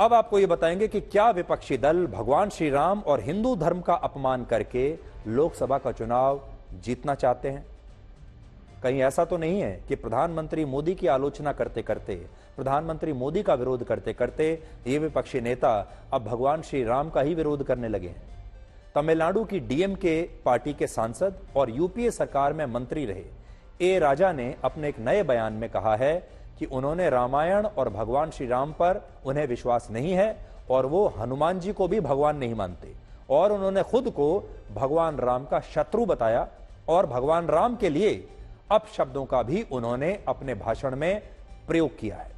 अब आपको यह बताएंगे कि क्या विपक्षी दल भगवान श्री राम और हिंदू धर्म का अपमान करके लोकसभा का चुनाव जीतना चाहते हैं। कहीं ऐसा तो नहीं है कि प्रधानमंत्री मोदी की आलोचना करते करते, प्रधानमंत्री मोदी का विरोध करते करते ये विपक्षी नेता अब भगवान श्री राम का ही विरोध करने लगे हैं। तमिलनाडु की डीएमके पार्टी के सांसद और यूपीए सरकार में मंत्री रहे ए राजा ने अपने एक नए बयान में कहा है कि उन्होंने रामायण और भगवान श्री राम पर उन्हें विश्वास नहीं है और वो हनुमान जी को भी भगवान नहीं मानते, और उन्होंने खुद को भगवान राम का शत्रु बताया और भगवान राम के लिए अपशब्दों का भी उन्होंने अपने भाषण में प्रयोग किया है।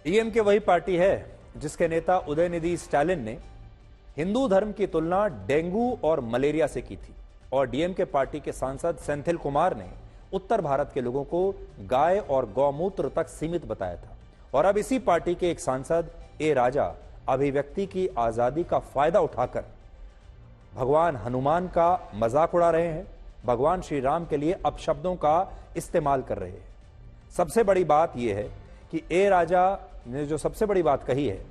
डीएमके वही पार्टी है जिसके नेता उदयनिधि स्टालिन ने हिंदू धर्म की तुलना डेंगू और मलेरिया से की थी, और डीएमके पार्टी के सांसद सेंथिल कुमार ने उत्तर भारत के लोगों को गाय और गौमूत्र तक सीमित बताया था। और अब इसी पार्टी के एक सांसद ए राजा अभिव्यक्ति की आजादी का फायदा उठाकर भगवान हनुमान का मजाक उड़ा रहे हैं, भगवान श्री राम के लिए अपशब्दों का इस्तेमाल कर रहे हैं। सबसे बड़ी बात यह है कि ए राजा ने जो सबसे बड़ी बात कही है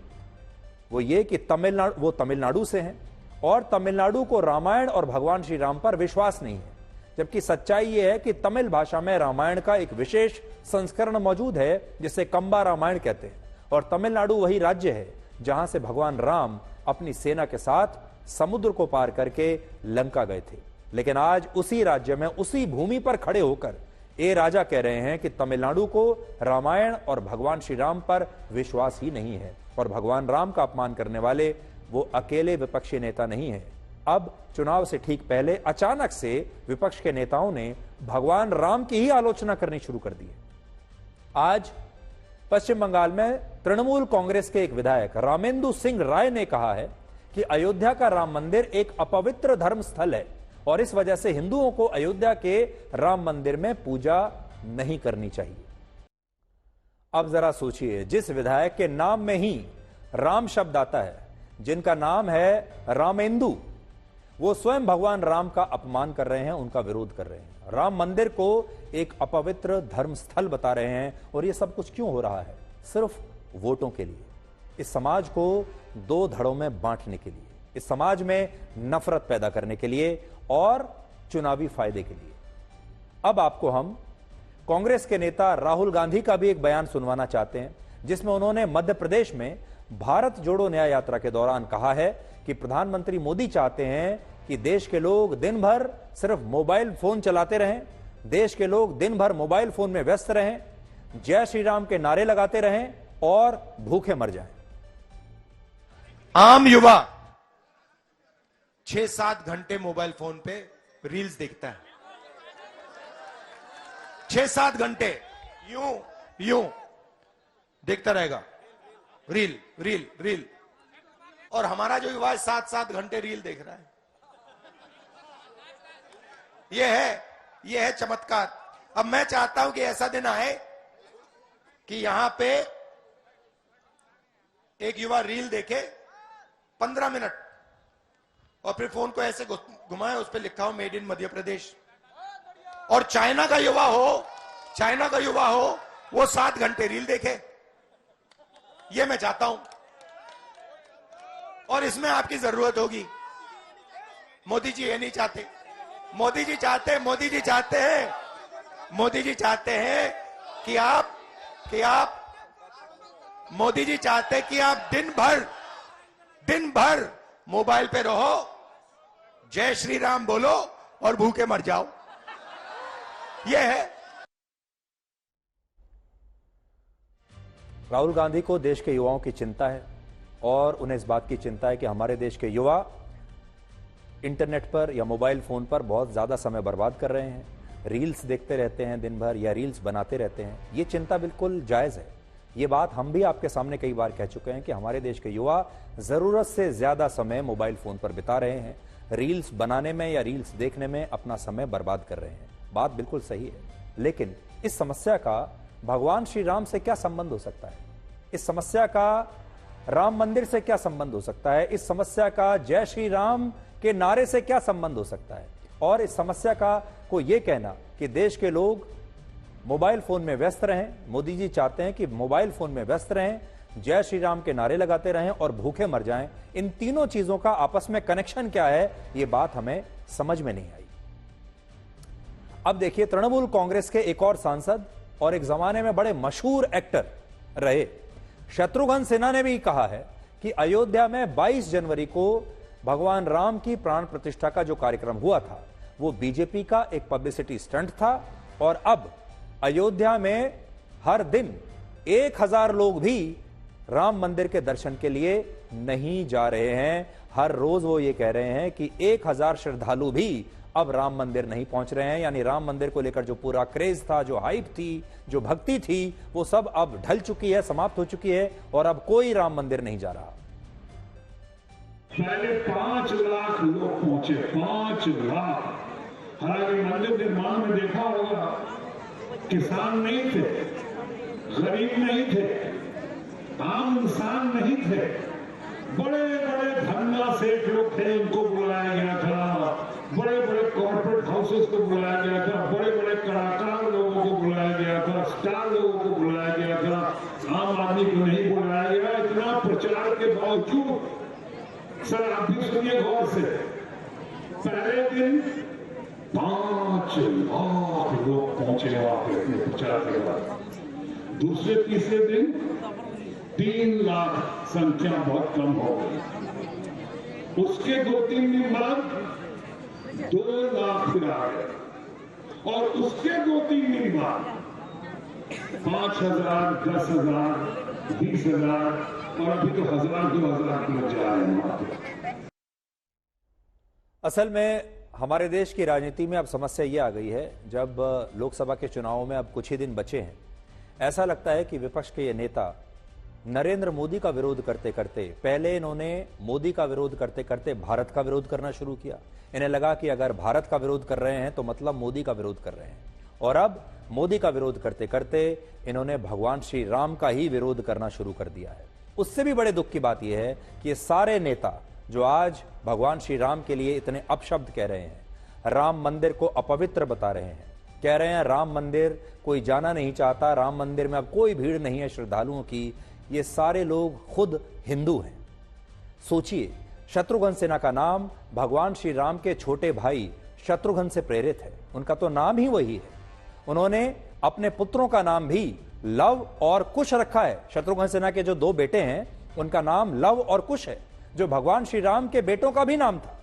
वो ये कि वो तमिलनाडु से हैं और तमिलनाडु को रामायण और भगवान श्री राम पर विश्वास नहीं है, जबकि सच्चाई यह है कि तमिल भाषा में रामायण का एक विशेष संस्करण मौजूद है जिसे कंबा रामायण कहते हैं, और तमिलनाडु वही राज्य है जहां से भगवान राम अपनी सेना के साथ समुद्र को पार करके लंका गए थे। लेकिन आज उसी राज्य में, उसी भूमि पर खड़े होकर ए राजा कह रहे हैं कि तमिलनाडु को रामायण और भगवान श्री राम पर विश्वास ही नहीं है, और भगवान राम का अपमान करने वाले वो अकेले विपक्षी नेता नहीं है। अब चुनाव से ठीक पहले अचानक से विपक्ष के नेताओं ने भगवान राम की ही आलोचना करनी शुरू कर दी है। आज पश्चिम बंगाल में तृणमूल कांग्रेस के एक विधायक रामेंदु सिंह राय ने कहा है कि अयोध्या का राम मंदिर एक अपवित्र धर्म स्थल है और इस वजह से हिंदुओं को अयोध्या के राम मंदिर में पूजा नहीं करनी चाहिए। अब जरा सोचिए, जिस विधायक के नाम में ही राम शब्द आता है, जिनका नाम है रामेंदु, वो स्वयं भगवान राम का अपमान कर रहे हैं, उनका विरोध कर रहे हैं, राम मंदिर को एक अपवित्र धर्म स्थल बता रहे हैं। और ये सब कुछ क्यों हो रहा है? सिर्फ वोटों के लिए, इस समाज को दो धड़ों में बांटने के लिए, इस समाज में नफरत पैदा करने के लिए और चुनावी फायदे के लिए। अब आपको हम कांग्रेस के नेता राहुल गांधी का भी एक बयान सुनवाना चाहते हैं, जिसमें उन्होंने मध्य प्रदेश में भारत जोड़ो न्याय यात्रा के दौरान कहा है कि प्रधानमंत्री मोदी चाहते हैं कि देश के लोग दिन भर सिर्फ मोबाइल फोन चलाते रहें, देश के लोग दिन भर मोबाइल फोन में व्यस्त रहें, जय श्री राम के नारे लगाते रहें और भूखे मर जाएं। आम युवा 6-7 घंटे मोबाइल फोन पे रील्स देखता है, 6-7 घंटे यूं देखता रहेगा, रील रील रील। और हमारा जो युवा 7-7 घंटे रील देख रहा है। यह है चमत्कार। अब मैं चाहता हूं कि ऐसा दिन आए कि यहां पे एक युवा रील देखे 15 मिनट और फिर फोन को ऐसे घुमाए, उस पर लिखा हो मेड इन मध्य प्रदेश, और चाइना का युवा हो वो 7 घंटे रील देखे। ये मैं चाहता हूं, और इसमें आपकी जरूरत होगी। मोदी जी ये नहीं चाहते। मोदी जी चाहते हैं कि आप मोदी जी चाहते हैं कि आप दिन भर मोबाइल पे रहो, जय श्री राम बोलो और भूखे मर जाओ। यह है। राहुल गांधी को देश के युवाओं की चिंता है और उन्हें इस बात की चिंता है कि हमारे देश के युवा इंटरनेट पर या मोबाइल फोन पर बहुत ज्यादा समय बर्बाद कर रहे हैं, रील्स देखते रहते हैं दिन भर या रील्स बनाते रहते हैं। ये चिंता बिल्कुल जायज है। ये बात हम भी आपके सामने कई बार कह चुके हैं कि हमारे देश के युवा जरूरत से ज्यादा समय मोबाइल फोन पर बिता रहे हैं, रील्स बनाने में या रील्स देखने में अपना समय बर्बाद कर रहे हैं। बात बिल्कुल सही है, लेकिन इस समस्या का भगवान श्री राम से क्या संबंध हो सकता है? इस समस्या का राम मंदिर से क्या संबंध हो सकता है? इस समस्या का जय श्री राम के नारे से क्या संबंध हो सकता है? और इस समस्या का को यह कहना कि देश के लोग मोबाइल फोन में व्यस्त रहें, मोदी जी चाहते हैं कि मोबाइल फोन में व्यस्त रहें, जय श्री राम के नारे लगाते रहें और भूखे मर जाएं, इन तीनों चीजों का आपस में कनेक्शन क्या है, यह बात हमें समझ में नहीं आई। अब देखिए, तृणमूल कांग्रेस के एक और सांसद और एक जमाने में बड़े मशहूर एक्टर रहे शत्रुघ्न सिन्हा ने भी कहा है कि अयोध्या में 22 जनवरी को भगवान राम की प्राण प्रतिष्ठा का जो कार्यक्रम हुआ था वो बीजेपी का एक पब्लिसिटी स्टंट था, और अब अयोध्या में हर दिन 1000 लोग भी राम मंदिर के दर्शन के लिए नहीं जा रहे हैं। हर रोज वो ये कह रहे हैं कि 1000 श्रद्धालु भी अब राम मंदिर नहीं पहुंच रहे हैं। यानी राम मंदिर को लेकर जो पूरा क्रेज था, जो हाइप थी, जो भक्ति थी, वो सब अब ढल चुकी है, समाप्त हो चुकी है, और अब कोई राम मंदिर नहीं जा रहा। पहले 5 लाख लोग पहुंचे, 5 लाख। हालांकि मंदिर निर्माण में देखा होगा, किसान नहीं थे, गरीब नहीं थे, आम इंसान नहीं थे, बड़े बड़े धंधा सेठ लोग थे, उनको बुलाया गया था, बड़े बड़े कॉर्पोरेट हाउसेस को बुलाया गया था, बड़े बड़े कलाकार लोगों को बुलाया गया था, स्टार लोगों को बुलाया गया था, आम आदमी को नहीं बुलाया गया। इतना प्रचार के बावजूद, सर आप भी सुनिए गौर से, पहले दिन 5 लाख लोग पहुंचे वहां पे प्रचार के बाद। दूसरे तीसरे दिन 3 लाख, संख्या बहुत कम हो गई। उसके 2-3 दिन बाद 2 लाख फिर आ गए, और उसके 2-3 दिन बाद 5000, 10,000, 20,000, और अभी तो 1000-2000 लोग जा रहे हैं। असल में हमारे देश की राजनीति में अब समस्या ये आ गई है, जब लोकसभा के चुनावों में अब कुछ ही दिन बचे हैं, ऐसा लगता है कि विपक्ष के ये नेता नरेंद्र मोदी का विरोध करते करते, पहले इन्होंने मोदी का विरोध करते करते भारत का विरोध करना शुरू किया। इन्हें लगा कि अगर भारत का विरोध कर रहे हैं तो मतलब मोदी का विरोध कर रहे हैं, और अब मोदी का विरोध करते करते इन्होंने भगवान श्री राम का ही विरोध करना शुरू कर दिया है। उससे भी बड़े दुख की बात यह है कि ये सारे नेता जो आज भगवान श्री राम के लिए इतने अपशब्द कह रहे हैं, राम मंदिर को अपवित्र बता रहे हैं, कह रहे हैं राम मंदिर कोई जाना नहीं चाहता, राम मंदिर में अब कोई भीड़ नहीं है श्रद्धालुओं की, ये सारे लोग खुद हिंदू हैं। सोचिए, शत्रुघ्न सिन्हा का नाम भगवान श्री राम के छोटे भाई शत्रुघ्न से प्रेरित है, उनका तो नाम ही वही है। उन्होंने अपने पुत्रों का नाम भी लव और कुश रखा है। शत्रुघ्न सिन्हा के जो 2 बेटे हैं उनका नाम लव और कुश है, जो भगवान श्री राम के बेटों का भी नाम था।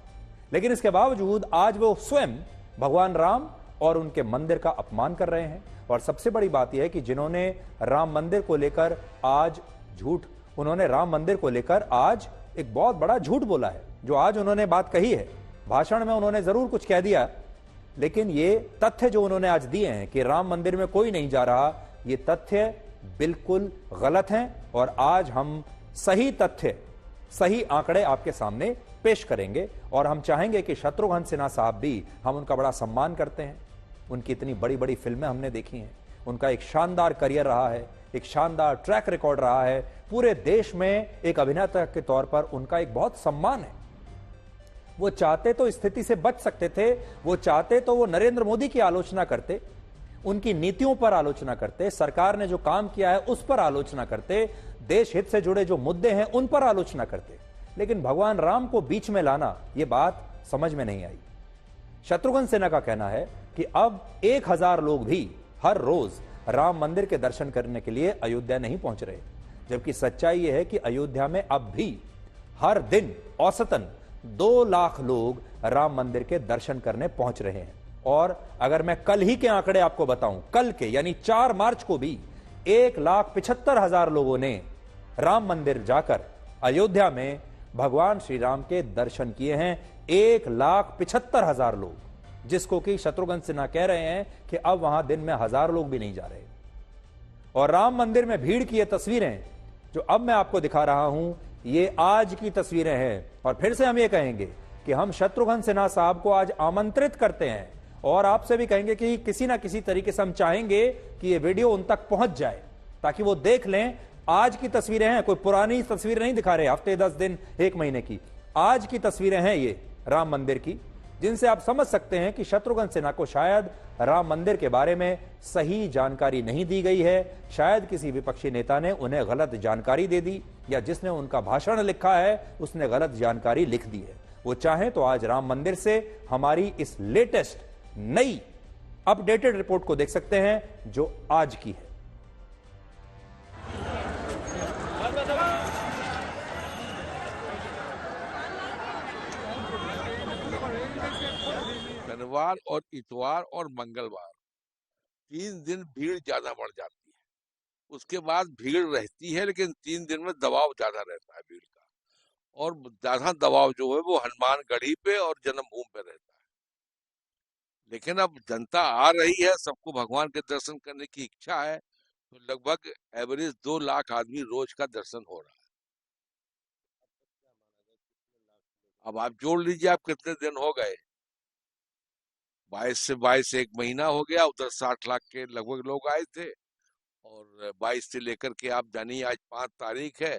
लेकिन इसके बावजूद आज वो स्वयं भगवान राम और उनके मंदिर का अपमान कर रहे हैं। और सबसे बड़ी बात यह है कि जिन्होंने राम मंदिर को लेकर आज उन्होंने राम मंदिर को लेकर आज एक बहुत बड़ा झूठ बोला है। जो आज उन्होंने बात कही है, भाषण में उन्होंने जरूर कुछ कह दिया, लेकिन ये तथ्य जो उन्होंने आज दिए हैं कि राम मंदिर में कोई नहीं जा रहा, ये तथ्य बिल्कुल गलत हैं। और आज हम सही तथ्य, सही आंकड़े आपके सामने पेश करेंगे, और हम चाहेंगे कि शत्रुघ्न सिन्हा साहब भी, हम उनका बड़ा सम्मान करते हैं, उनकी इतनी बड़ी बड़ी फिल्में हमने देखी हैं, उनका एक शानदार करियर रहा है, एक शानदार ट्रैक रिकॉर्ड रहा है, पूरे देश में एक अभिनेता के तौर पर उनका एक बहुत सम्मान है। वो चाहते तो स्थिति से बच सकते थे, वो चाहते तो वो नरेंद्र मोदी की आलोचना करते, उनकी नीतियों पर आलोचना करते, सरकार ने जो काम किया है उस पर आलोचना करते, देश हित से जुड़े जो मुद्दे हैं उन पर आलोचना करते, लेकिन भगवान राम को बीच में लाना, यह बात समझ में नहीं आई। शत्रुघ्न सिन्हा का कहना है कि अब 1000 लोग भी हर रोज राम मंदिर के दर्शन करने के लिए अयोध्या नहीं पहुंच रहे, जबकि सच्चाई यह है कि अयोध्या में अब भी हर दिन औसतन 2 लाख लोग राम मंदिर के दर्शन करने पहुंच रहे हैं। और अगर मैं कल ही के आंकड़े आपको बताऊं, कल के यानी 4 मार्च को भी 1,75,000 लोगों ने राम मंदिर जाकर अयोध्या में भगवान श्री राम के दर्शन किए हैं। 1,75,000 लोग, जिसको कि शत्रुघ्न सिन्हा कह रहे हैं कि अब वहां दिन में 1000 लोग भी नहीं जा रहे। और राम मंदिर में भीड़ की ये तस्वीरें जो अब मैं आपको दिखा रहा हूं, ये आज की तस्वीरें हैं। और फिर से हम ये कहेंगे कि हम शत्रुघ्न सिन्हा साहब को आज आमंत्रित करते हैं, और आपसे भी कहेंगे कि किसी ना किसी तरीके से हम चाहेंगे कि ये वीडियो उन तक पहुंच जाए, ताकि वो देख लें। आज की तस्वीरें हैं, कोई पुरानी तस्वीर नहीं दिखा रहे, हफ्ते 10 दिन 1 महीने की। आज की तस्वीरें हैं ये राम मंदिर की, जिनसे आप समझ सकते हैं कि शत्रुघ्न सिन्हा को शायद राम मंदिर के बारे में सही जानकारी नहीं दी गई है, शायद किसी विपक्षी नेता ने उन्हें गलत जानकारी दे दी, या जिसने उनका भाषण लिखा है उसने गलत जानकारी लिख दी है। वो चाहें तो आज राम मंदिर से हमारी इस लेटेस्ट नई अपडेटेड रिपोर्ट को देख सकते हैं जो आज की है। शनिवार और इतवार और मंगलवार 3 दिन भीड़ ज्यादा बढ़ जाती है। उसके बाद भीड़ रहती है, लेकिन 3 दिन में दबाव ज्यादा रहता है भीड़ का, और ज्यादा दबाव जो है वो हनुमानगढ़ी पे और जन्मभूमि पे रहता है। लेकिन अब जनता आ रही है, सबको भगवान के दर्शन करने की इच्छा है, तो लगभग एवरेज 2 लाख आदमी रोज का दर्शन हो रहा है। अब आप जोड़ लीजिए आप कितने दिन हो गए, 22 से 22 1 महीना हो गया, उधर 60 लाख के लगभग लोग आए थे, और 22 से लेकर के आप जानिए आज 5 तारीख है,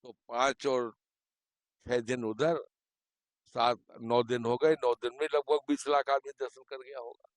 तो 5 और 6 दिन उधर, 7 9 दिन हो गए, 9 दिन में लगभग 20 लाख आदमी दर्शन कर गया होगा।